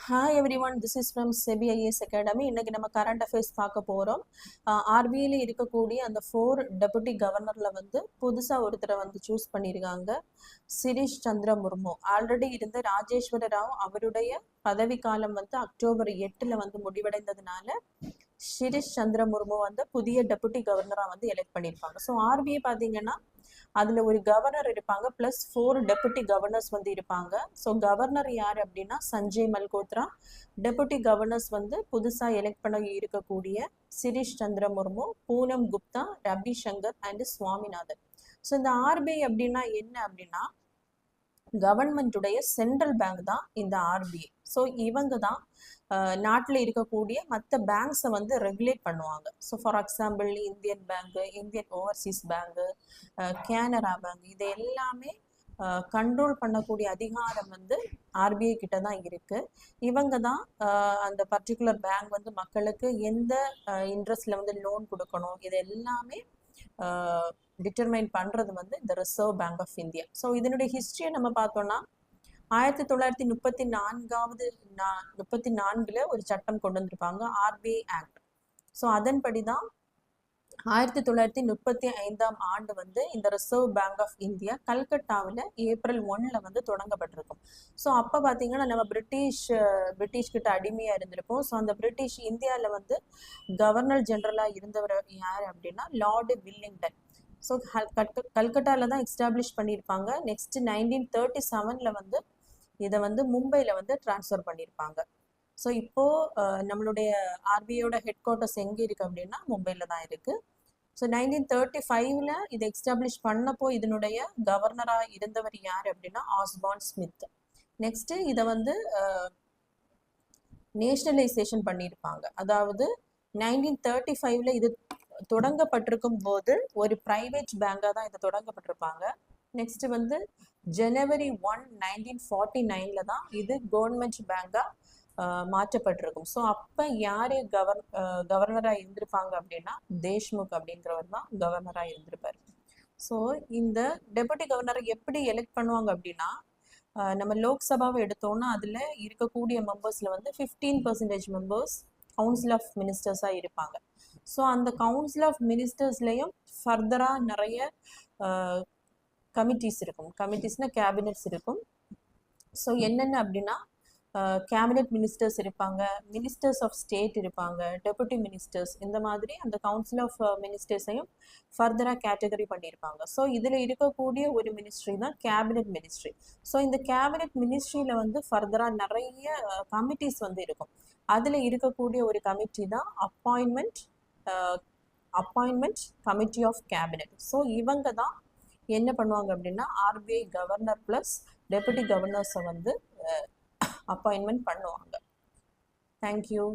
Hi everyone, this is from SEBI IAS Academy. இன்னைக்கு நம்ம current affairs பார்க்க போகிறோம். ஆர்பிஐல இருக்கக்கூடிய அந்த 4 டெபுட்டி கவர்னரில் வந்து புதுசாக ஒருத்தரை வந்து சூஸ் பண்ணியிருக்காங்க. சிரீஷ் சந்திர முர்மு. ஆல்ரெடி இருந்த ராஜேஸ்வர ராவ் அவருடைய பதவிக்காலம் வந்து அக்டோபர் 8 வந்து முடிவடைந்ததுனால சிரீஷ் சந்திர முர்மு வந்து புதிய டெபுட்டி கவர்னராக வந்து எலெக்ட் பண்ணியிருப்பாங்க. ஸோ ஆர்பிஐ பார்த்தீங்கன்னா அதில் ஒரு கவர்னர் இருப்பாங்க ப்ளஸ் 4 டெபுட்டி கவர்னர்ஸ் வந்து இருப்பாங்க. ஸோ கவர்னர் யார் அப்படின்னா சஞ்சய் மல்கோத்ரா. டெபுட்டி கவர்னர்ஸ் வந்து புதுசாக எலெக்ட் பண்ண இருக்கக்கூடிய சிரீஷ் சந்திர முர்மு, பூனம் குப்தா, ரவி சங்கர் அண்ட் சுவாமிநாதன். ஸோ இந்த ஆர்பிஐ அப்படின்னா என்ன அப்படின்னா கவர்மெண்ட்டுடைய சென்ட்ரல் பேங்க் தான் இந்த ஆர்பிஐ. ஸோ இவங்க தான் நாட்டில் இருக்கக்கூடிய மற்ற பேங்க்ஸை வந்து ரெகுலேட் பண்ணுவாங்க. So for example Indian bank, Indian Overseas bank, Canara bank, இது எல்லாமே கண்ட்ரோல் பண்ணக்கூடிய அதிகாரம் வந்து ஆர்பிஐ கிட்ட தான் இருக்கு. இவங்க தான் அந்த பர்டிகுலர் பேங்க் வந்து மக்களுக்கு எந்த இன்ட்ரெஸ்ட்ல வந்து லோன் கொடுக்கணும், இது எல்லாமே டிட்டர்மைன் பண்றது வந்து இந்த Reserve Bank of India. So இதனுடைய ஹிஸ்டரியை நம்ம பார்த்தோம்னா 1934 ஒரு சட்டம் கொண்டு வந்திருப்பாங்க, ஆர்பிஐ ஆக்ட். ஸோ அதன்படி தான் 1935 வந்து இந்த ரிசர்வ் பேங்க் ஆஃப் இந்தியா கல்கட்டாவில் ஏப்ரல் 1 வந்து தொடங்கப்பட்டிருக்கும். ஸோ அப்போ பார்த்தீங்கன்னா நம்ம பிரிட்டிஷ் கிட்ட அடிமையாக இருந்திருப்போம். ஸோ அந்த பிரிட்டிஷ் இந்தியாவில் வந்து கவர்னர் ஜெனரலாக இருந்தவர் யார் அப்படின்னா லார்டு வில்லிங்டன். ஸோ கல்கட்டாவில் தான் எஸ்டாப்ளிஷ் பண்ணியிருப்பாங்க. நெக்ஸ்ட் 1937 வந்து இதை வந்து மும்பையில் வந்து டிரான்ஸ்ஃபர் பண்ணியிருப்பாங்க. ஸோ இப்போது நம்மளுடைய ஆர்பிஐயோட ஹெட் குவார்ட்டர்ஸ் எங்கே இருக்குது அப்படின்னா மும்பையில் தான் இருக்குது. ஸோ 1935 இதை எஸ்டாப்ளிஷ் பண்ணப்போ இதனுடைய கவர்னராக இருந்தவர் யார் அப்படின்னா ஆஸ்பான் ஸ்மித். நெக்ஸ்ட்டு இதை வந்து நேஷனலைசேஷன் பண்ணியிருப்பாங்க. அதாவது 1935 இது தொடங்கப்பட்டிருக்கும் போது ஒரு பிரைவேட் பேங்காக தான் இது தொடங்கப்பட்டிருப்பாங்க. நெக்ஸ்ட் வந்து ஜனவரி 1, 1949 தான் இது கவர்மெண்ட் பேங்காக மாற்றப்பட்டிருக்கும். ஸோ அப்போ யார் கவர்னராக இருந்திருப்பாங்க அப்படின்னா தேஷ்முக் அப்படிங்கிறவர் தான் கவர்னராக இருந்திருப்பார். ஸோ இந்த டெபுட்டி கவர்னரை எப்படி எலெக்ட் பண்ணுவாங்க அப்படின்னா நம்ம லோக்சபாவை எடுத்தோம்னா அதில் இருக்கக்கூடிய மெம்பர்ஸில் வந்து 15% மெம்பர்ஸ் கவுன்சில் ஆஃப் மினிஸ்டர்ஸாக இருப்பாங்க. ஸோ அந்த கவுன்சில் ஆஃப் மினிஸ்டர்ஸ்லேயும் ஃபர்தராக நிறைய கமிட்டிஸ் இருக்கும். கமிட்டிஸ்னால் கேபினட்ஸ் இருக்கும். ஸோ என்னென்ன அப்படின்னா கேபினட் மினிஸ்டர்ஸ் இருப்பாங்க, மினிஸ்டர்ஸ் ஆஃப் ஸ்டேட் இருப்பாங்க, டெபுட்டி மினிஸ்டர்ஸ், இந்த மாதிரி அந்த கவுன்சில் ஆஃப் மினிஸ்டர்ஸையும் ஃபர்தராக கேட்டகரி பண்ணியிருப்பாங்க. ஸோ இதில் இருக்கக்கூடிய ஒரு மினிஸ்ட்ரி தான் கேபினட் மினிஸ்ட்ரி. ஸோ இந்த கேபினட் மினிஸ்ட்ரியில் வந்து ஃபர்தராக நிறைய கமிட்டிஸ் வந்து இருக்கும். அதில் இருக்கக்கூடிய ஒரு கமிட்டி தான் appointment committee of cabinet. So இவங்க தான் என்ன பண்ணுவாங்க அப்படின்னா ஆர்பிஐ கவர்னர் ப்ளஸ் டெபுட்டி கவர்னர்ஸை வந்து அப்பாயின்மெண்ட் பண்ணுவாங்க. தேங்க்யூ.